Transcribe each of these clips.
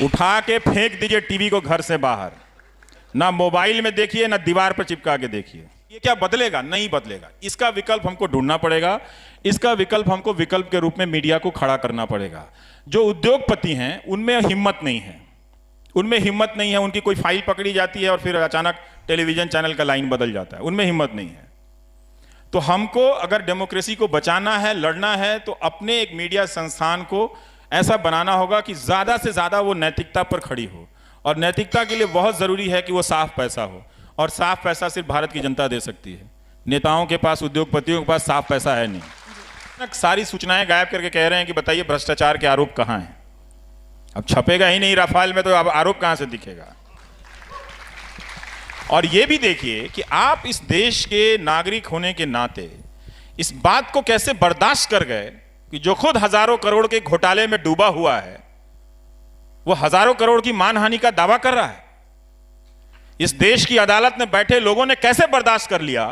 उठा के फेंक दीजिए टीवी को घर से बाहर, ना मोबाइल में देखिए ना दीवार पर चिपका के देखिए। ये क्या बदलेगा? नहीं बदलेगा। इसका विकल्प हमको ढूंढना पड़ेगा। इसका विकल्प हमको विकल्प के रूप में मीडिया को खड़ा करना पड़ेगा। जो उद्योगपति हैं उनमें हिम्मत नहीं है, उनमें हिम्मत नहीं है। उनकी कोई फाइल पकड़ी जाती है और फिर अचानक टेलीविजन चैनल का लाइन बदल जाता है, उनमें हिम्मत नहीं है। तो हमको अगर डेमोक्रेसी को बचाना है, लड़ना है, तो अपने एक मीडिया संस्थान को ऐसा बनाना होगा कि ज्यादा से ज्यादा वो नैतिकता पर खड़ी हो। और नैतिकता के लिए बहुत जरूरी है कि वो साफ पैसा हो, और साफ पैसा सिर्फ भारत की जनता दे सकती है। नेताओं के पास, उद्योगपतियों के पास साफ पैसा है नहीं। सारी सूचनाएं गायब करके कह रहे हैं कि बताइए भ्रष्टाचार के आरोप कहां हैं। अब छपेगा ही नहीं राफेल में, तो अब आरोप कहां से दिखेगा? और यह भी देखिए कि आप इस देश के नागरिक होने के नाते इस बात को कैसे बर्दाश्त कर गए कि जो खुद हजारों करोड़ के घोटाले में डूबा हुआ है, वो हजारों करोड़ की मानहानि का दावा कर रहा है। इस देश की अदालत में बैठे लोगों ने कैसे बर्दाश्त कर लिया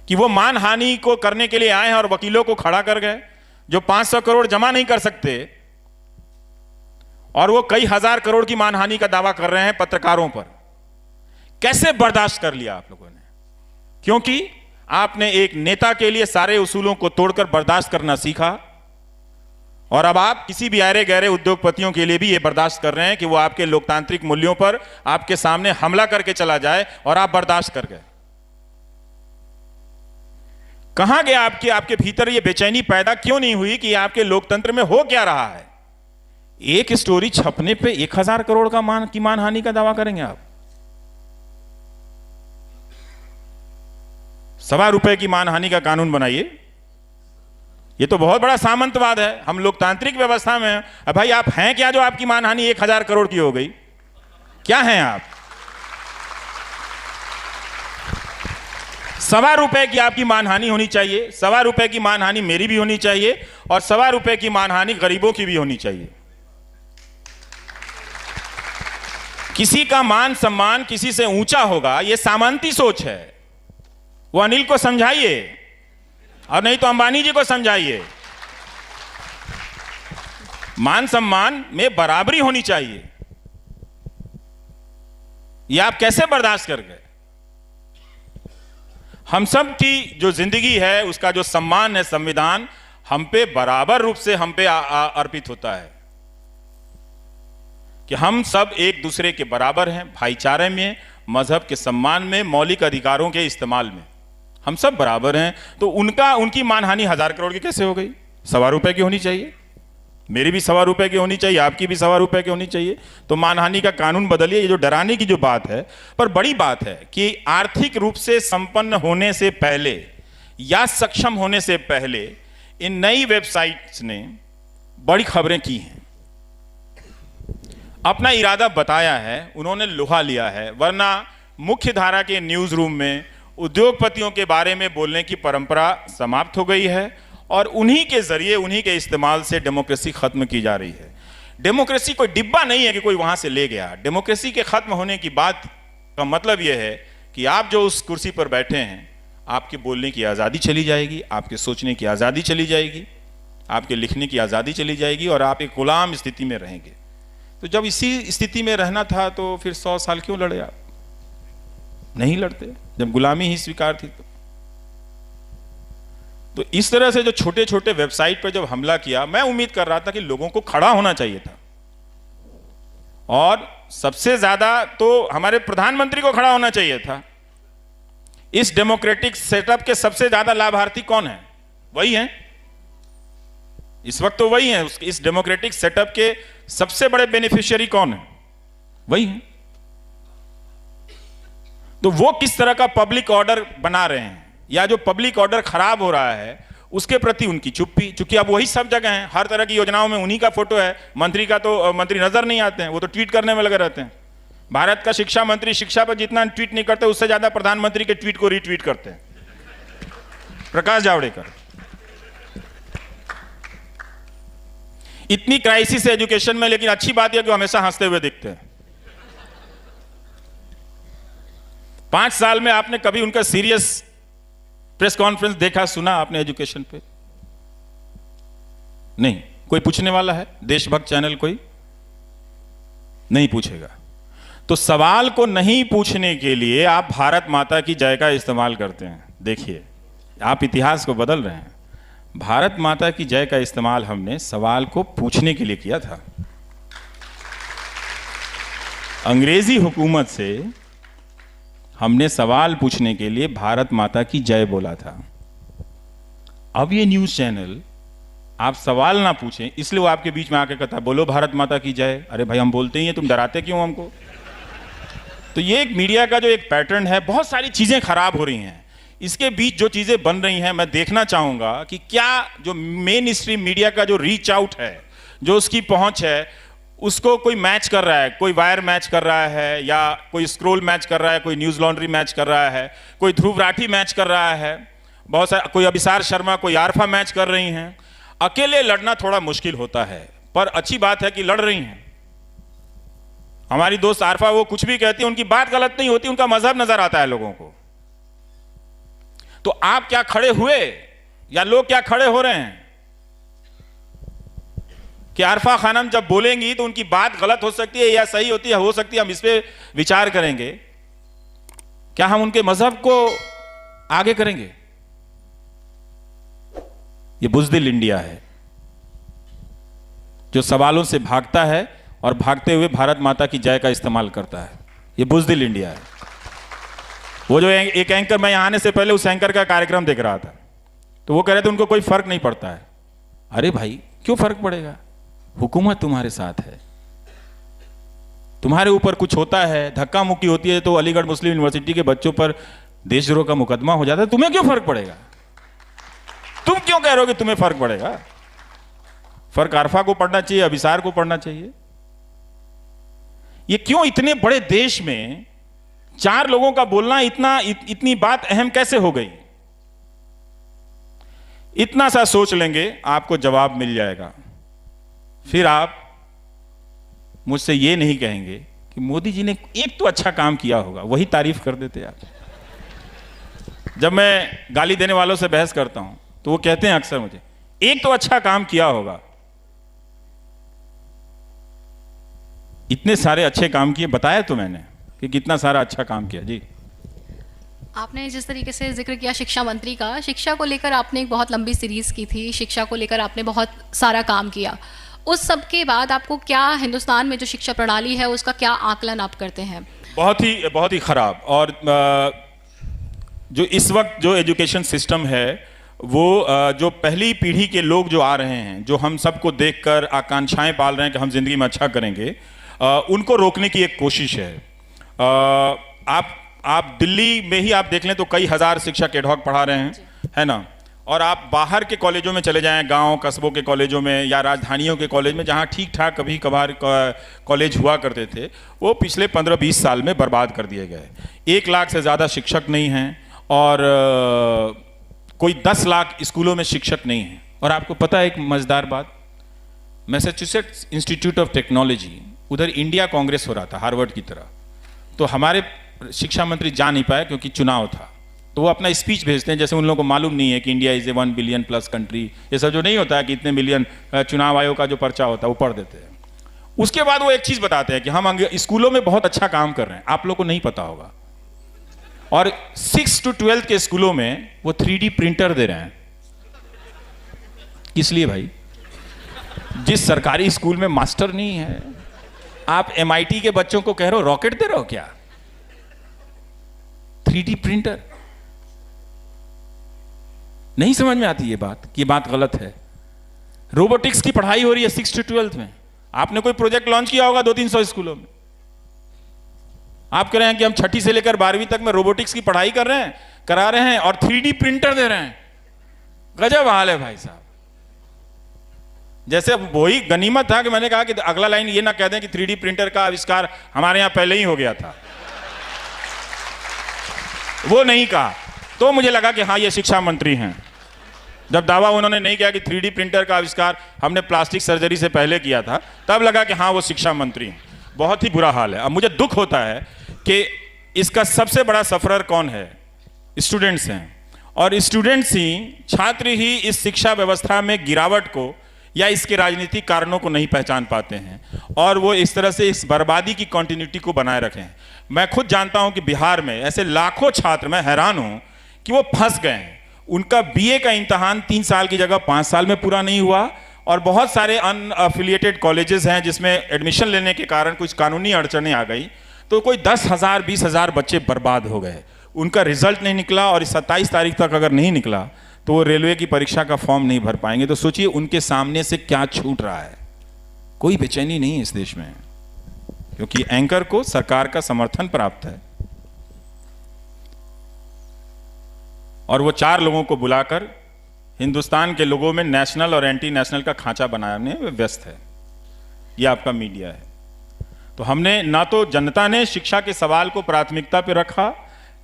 कि वो मानहानि को करने के लिए आए हैं और वकीलों को खड़ा कर गए जो 500 करोड़ जमा नहीं कर सकते, और वो कई हजार करोड़ की मानहानि का दावा कर रहे हैं पत्रकारों पर। कैसे बर्दाश्त कर लिया आप लोगों ने? क्योंकि आपने एक नेता के लिए सारे उसूलों को तोड़कर बर्दाश्त करना सीखा, और अब आप किसी भी अरे गहरे उद्योगपतियों के लिए भी यह बर्दाश्त कर रहे हैं कि वो आपके लोकतांत्रिक मूल्यों पर आपके सामने हमला करके चला जाए, और आप बर्दाश्त कर गए। कहां गया आपके भीतर ये बेचैनी पैदा क्यों नहीं हुई कि आपके लोकतंत्र में हो क्या रहा है? एक स्टोरी छपने पे 1000 करोड़ की मानहानि का दावा करेंगे आप। ₹1.25 की मानहानि का कानून बनाइए। ये तो बहुत बड़ा सामंतवाद है। हम लोकतांत्रिक व्यवस्था में हैं। अब भाई आप हैं क्या जो आपकी मानहानि 1000 करोड़ की हो गई? क्या हैं आप? ₹1.25 की आपकी मानहानि होनी चाहिए, ₹1.25 की मानहानि मेरी भी होनी चाहिए, और ₹1.25 की मानहानि गरीबों की भी होनी चाहिए। किसी का मान सम्मान किसी से ऊंचा होगा, यह सामंती सोच है। वो अनिल को समझाइए, और नहीं तो अंबानी जी को समझाइए। मान सम्मान में बराबरी होनी चाहिए। यह आप कैसे बर्दाश्त कर गए? हम सब की जो जिंदगी है, उसका जो सम्मान है, संविधान हम पे बराबर रूप से हम पे अर्पित होता है कि हम सब एक दूसरे के बराबर हैं। भाईचारे में, मजहब के सम्मान में, मौलिक अधिकारों के इस्तेमाल में हम सब बराबर हैं। तो उनकी मानहानि 1000 करोड़ की कैसे हो गई? ₹1.25 की होनी चाहिए, मेरी भी ₹1.25 की होनी चाहिए, आपकी भी ₹1.25 की होनी चाहिए। तो मानहानि का कानून बदलिए। ये जो डराने की जो बात है, पर बड़ी बात है कि आर्थिक रूप से संपन्न होने से पहले या सक्षम होने से पहले इन नई वेबसाइट्स ने बड़ी खबरें की हैं, अपना इरादा बताया है, उन्होंने लोहा लिया है। वरना मुख्य धारा के न्यूज रूम में उद्योगपतियों के बारे में बोलने की परंपरा समाप्त हो गई है, और उन्हीं के जरिए, उन्हीं के इस्तेमाल से डेमोक्रेसी खत्म की जा रही है। डेमोक्रेसी कोई डिब्बा नहीं है कि कोई वहां से ले गया। डेमोक्रेसी के खत्म होने की बात का मतलब यह है कि आप जो उस कुर्सी पर बैठे हैं, आपके बोलने की आज़ादी चली जाएगी, आपके सोचने की आज़ादी चली जाएगी, आपके लिखने की आज़ादी चली जाएगी, और आप एक गुलाम स्थिति में रहेंगे। तो जब इसी स्थिति में रहना था तो फिर 100 साल क्यों लड़े आप? नहीं लड़ते जब गुलामी ही स्वीकार थी। तो इस तरह से जो छोटे छोटे वेबसाइट पर जब हमला किया, मैं उम्मीद कर रहा था कि लोगों को खड़ा होना चाहिए था, और सबसे ज्यादा तो हमारे प्रधानमंत्री को खड़ा होना चाहिए था। इस डेमोक्रेटिक सेटअप के सबसे ज्यादा लाभार्थी कौन है? वही हैं इस वक्त, तो वही हैं। इस डेमोक्रेटिक सेटअप के सबसे बड़े बेनिफिशियरी कौन है? वही हैं। तो वो किस तरह का पब्लिक ऑर्डर बना रहे हैं, या जो पब्लिक ऑर्डर खराब हो रहा है उसके प्रति उनकी चुप्पी। चूंकि अब वही सब जगह हैं, हर तरह की योजनाओं में उन्हीं का फोटो है। मंत्री का तो मंत्री नजर नहीं आते हैं, वो तो ट्वीट करने में लगे रहते हैं। भारत का शिक्षा मंत्री शिक्षा पर जितना ट्वीट नहीं करते, उससे ज्यादा प्रधानमंत्री के ट्वीट को रीट्वीट करते हैं। प्रकाश जावड़ेकर। इतनी क्राइसिस है एजुकेशन में, लेकिन अच्छी बात यह कि हमेशा हंसते हुए दिखते हैं। 5 साल में आपने कभी उनका सीरियस प्रेस कॉन्फ्रेंस देखा, सुना आपने एजुकेशन पे? नहीं, कोई पूछने वाला है? देशभक्त चैनल कोई नहीं पूछेगा। तो सवाल को नहीं पूछने के लिए आप भारत माता की जय का इस्तेमाल करते हैं। देखिए, आप इतिहास को बदल रहे हैं। भारत माता की जय का इस्तेमाल हमने सवाल को पूछने के लिए किया था। अंग्रेजी हुकूमत से हमने सवाल पूछने के लिए भारत माता की जय बोला था। अब ये न्यूज़ चैनल आप सवाल ना पूछें इसलिए वो आपके बीच में आके कहता है बोलो भारत माता की जय। अरे भाई, हम बोलते ही हैं, तुम डराते क्यों हमको? तो ये एक मीडिया का जो एक पैटर्न है, बहुत सारी चीज़ें खराब हो रही हैं। इसके बीच जो चीज़ें बन रही हैं, मैं देखना चाहूँगा कि क्या जो मेन स्ट्रीम मीडिया का जो रीच आउट है, जो उसकी पहुँच है, उसको कोई मैच कर रहा है। कोई वायर मैच कर रहा है, या कोई स्क्रोल मैच कर रहा है, कोई न्यूज़ लॉन्ड्री मैच कर रहा है, कोई ध्रुव राठी मैच कर रहा है, बहुत सारे, कोई अभिसार शर्मा, कोई आरफा मैच कर रही हैं। अकेले लड़ना थोड़ा मुश्किल होता है, पर अच्छी बात है कि लड़ रही हैं। हमारी दोस्त आरफा, वो कुछ भी कहती है, उनकी बात गलत नहीं होती, उनका मजहब नजर आता है लोगों को। तो आप क्या खड़े हुए या लोग क्या खड़े हो रहे हैं कि आरफा खानम जब बोलेंगी तो उनकी बात गलत हो सकती है या सही होती है, हो सकती है, हम इस पे विचार करेंगे। क्या हम उनके मजहब को आगे करेंगे? ये बुज़दिल इंडिया है जो सवालों से भागता है और भागते हुए भारत माता की जय का इस्तेमाल करता है। ये बुज़दिल इंडिया है। वो जो एक एंकर, मैं यहां आने से पहले उस एंकर का कार्यक्रम देख रहा था, तो वो कह रहे थे उनको कोई फर्क नहीं पड़ता है। अरे भाई, क्यों फर्क पड़ेगा? हुकूमत तुम्हारे साथ है, तुम्हारे ऊपर कुछ होता है, धक्का मुक्की होती है, तो अलीगढ़ मुस्लिम यूनिवर्सिटी के बच्चों पर देशद्रोह का मुकदमा हो जाता है, तुम्हें क्यों फर्क पड़ेगा? तुम क्यों कह रहे हो कि तुम्हें फर्क पड़ेगा? फर्क आरफा को पड़ना चाहिए, अभिसार को पड़ना चाहिए। ये क्यों इतने बड़े देश में 4 लोगों का बोलना इतनी बात अहम कैसे हो गई? इतना सा सोच लेंगे, आपको जवाब मिल जाएगा। फिर आप मुझसे ये नहीं कहेंगे कि मोदी जी ने एक तो अच्छा काम किया होगा, वही तारीफ कर देते आप। जब मैं गाली देने वालों से बहस करता हूं तो वो कहते हैं अक्सर मुझे, एक तो अच्छा काम किया होगा। इतने सारे अच्छे काम किए, बताया तो मैंने कि कितना सारा अच्छा काम किया। जी, आपने जिस तरीके से जिक्र किया शिक्षा मंत्री का, शिक्षा को लेकर आपने एक बहुत लंबी सीरीज की थी, शिक्षा को लेकर आपने बहुत सारा काम किया। उस सब के बाद आपको क्या हिंदुस्तान में जो शिक्षा प्रणाली है उसका क्या आकलन आप करते हैं? बहुत ही खराब। और जो इस वक्त जो एजुकेशन सिस्टम है, वो जो पहली पीढ़ी के लोग जो आ रहे हैं, जो हम सबको देखकर आकांक्षाएं पाल रहे हैं कि हम जिंदगी में अच्छा करेंगे, उनको रोकने की एक कोशिश है। आप दिल्ली में ही आप देख लें तो कई हजार शिक्षक एडहॉक पढ़ा रहे हैं, है ना? और आप बाहर के कॉलेजों में चले जाएं, गांव कस्बों के कॉलेजों में या राजधानियों के कॉलेज में, जहां ठीक ठाक कभी कभार कॉलेज हुआ करते थे, वो पिछले 15-20 साल में बर्बाद कर दिए गए। 1 लाख से ज़्यादा शिक्षक नहीं हैं और कोई 10 लाख स्कूलों में शिक्षक नहीं हैं। और आपको पता है एक मज़ेदार बात, मैसेच्यूसेट्स इंस्टीट्यूट ऑफ टेक्नोलॉजी, उधर इंडिया कांग्रेस हो रहा था हार्वर्ड की तरह, तो हमारे शिक्षा मंत्री जा नहीं पाए क्योंकि चुनाव था। तो वो अपना स्पीच भेजते हैं जैसे उन लोगों को मालूम नहीं है कि India is a 1 billion plus country. ये सब जो नहीं होता है कि इतने मिलियन, चुनाव आयोग का जो पर्चा होता है वो पढ़ देते हैं। उसके बाद वो एक चीज़ बताते हैं कि हम स्कूलों में बहुत अच्छा काम कर रहे हैं, आप लोग को नहीं पता होगा। और 6 to 12 के स्कूलों में वो 3D प्रिंटर दे रहे हैं। किस लिए भाई? जिस सरकारी स्कूल में मास्टर नहीं है, आप MIT के बच्चों को कह रहे हो रॉकेट दे रहे हो क्या? 3D printer. नहीं समझ में आती ये बात कि बात गलत है। रोबोटिक्स की पढ़ाई हो रही है 6 to 12 में। आपने कोई प्रोजेक्ट लॉन्च किया होगा 200-300 स्कूलों में। आप कह रहे हैं कि हम 6ठी से लेकर 12वीं तक में रोबोटिक्स की पढ़ाई करा रहे हैं और 3D प्रिंटर दे रहे हैं। गजब हाल है भाई साहब। जैसे वही गनीमत था कि मैंने कहा कि अगला लाइन ये ना कह दें कि 3D प्रिंटर का आविष्कार हमारे यहां पहले ही हो गया था। वो नहीं कहा तो मुझे लगा कि हाँ ये शिक्षा मंत्री हैं। जब दावा उन्होंने नहीं किया कि 3D प्रिंटर का आविष्कार हमने प्लास्टिक सर्जरी से पहले किया था, तब लगा कि हाँ वो शिक्षा मंत्री हैं। बहुत ही बुरा हाल है। अब मुझे दुख होता है कि इसका सबसे बड़ा सफरर कौन है? स्टूडेंट्स हैं। और स्टूडेंट्स ही, छात्र ही इस शिक्षा व्यवस्था में गिरावट को या इसके राजनीतिक कारणों को नहीं पहचान पाते हैं और वो इस तरह से इस बर्बादी की कंटिन्यूटी को बनाए रखें। मैं खुद जानता हूं कि बिहार में ऐसे लाखों छात्र, मैं हैरान हूं कि वो फंस गए हैं। उनका बीए का इम्तहान 3 साल की जगह 5 साल में पूरा नहीं हुआ और बहुत सारे अनअफिलिएटेड कॉलेजेस हैं जिसमें एडमिशन लेने के कारण कुछ कानूनी अड़चनें आ गई, तो कोई 10,000 20,000 बच्चे बर्बाद हो गए। उनका रिजल्ट नहीं निकला और 27 तारीख तक अगर नहीं निकला तो वो रेलवे की परीक्षा का फॉर्म नहीं भर पाएंगे। तो सोचिए उनके सामने से क्या छूट रहा है। कोई बेचैनी नहीं है इस देश में, क्योंकि एंकर को सरकार का समर्थन प्राप्त है और वो 4 लोगों को बुलाकर हिंदुस्तान के लोगों में नेशनल और एंटी नेशनल का खांचा बनाने में व्यस्त है। ये आपका मीडिया है। तो हमने ना तो जनता ने शिक्षा के सवाल को प्राथमिकता पे रखा,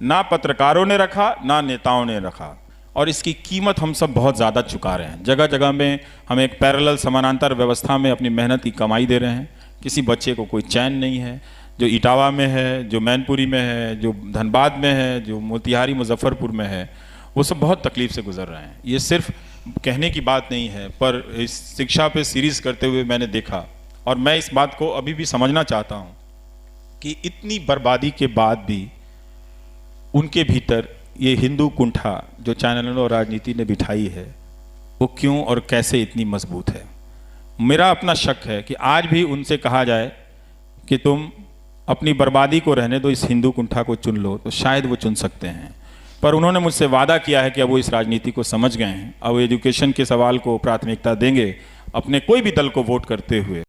ना पत्रकारों ने रखा, ना नेताओं ने रखा, और इसकी कीमत हम सब बहुत ज़्यादा चुका रहे हैं। जगह जगह में हम एक पैरेलल समानांतर व्यवस्था में अपनी मेहनत की कमाई दे रहे हैं। किसी बच्चे को कोई चैन नहीं है, जो इटावा में है, जो मैनपुरी में है, जो धनबाद में है, जो मोतिहारी मुजफ्फरपुर में है, वो सब बहुत तकलीफ से गुजर रहे हैं। ये सिर्फ कहने की बात नहीं है, पर इस शिक्षा पे सीरीज़ करते हुए मैंने देखा और मैं इस बात को अभी भी समझना चाहता हूँ कि इतनी बर्बादी के बाद भी उनके भीतर ये हिंदू कुंठा जो चैनलों और राजनीति ने बिठाई है वो क्यों और कैसे इतनी मजबूत है। मेरा अपना शक है कि आज भी उनसे कहा जाए कि तुम अपनी बर्बादी को रहने दो, इस हिंदू कुंठा को चुन लो, तो शायद वो चुन सकते हैं। पर उन्होंने मुझसे वादा किया है कि अब वो इस राजनीति को समझ गए हैं, अब एजुकेशन के सवाल को प्राथमिकता देंगे अपने कोई भी दल को वोट करते हुए।